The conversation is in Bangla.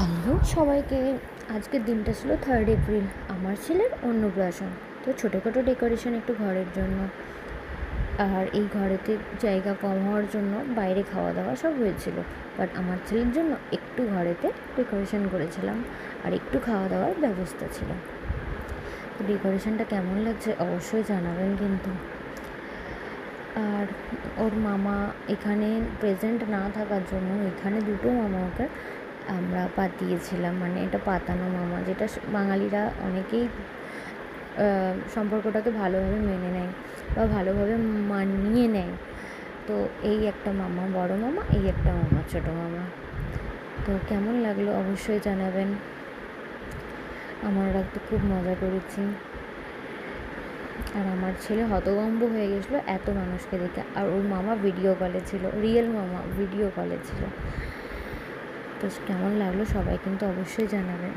হ্যালো সবাইকে। আজকের দিনটা ছিল 3rd এপ্রিল, আমার ছেলের অন্নপ্রাশন। তো ছোটোখাটো ডেকোরেশন একটু ঘরের জন্য, আর এই ঘরেতে জায়গা কম হওয়ার জন্য বাইরে খাওয়া দাওয়া সব হয়েছিল, বাট আমার ছেলের জন্য একটু ঘরেতে ডেকোরেশন করেছিলাম আর একটু খাওয়া দাওয়ার ব্যবস্থা ছিল। তো ডেকোরেশনটা কেমন লাগছে অবশ্যই জানাবেন কিন্তু। আর ওর মামা এখানে প্রেজেন্ট না থাকার জন্য এখানে দুটো মামাকে আমরা পাতিয়েছিলাম, মানে এটা পাতানো মামা, যেটা বাঙালিরা অনেকেই সম্পর্কটাকে ভালোভাবে মেনে নেয় বা ভালোভাবে মানিয়ে নেয়। তো এই একটা মামা, বড় মামা, এই একটা মামা, ছোটো মামা। তো কেমন লাগলো অবশ্যই জানাবেন। আমরা তো খুব মজা করেছি, আর আমার ছেলে হতভম্ব হয়ে গেছিলো এত মানুষকে দেখে। আর ওর মামা ভিডিও কলে ছিল, রিয়েল মামা ভিডিও কলে ছিল। তো কেমন লাগলো সবাই কিন্তু অবশ্যই জানাবেন।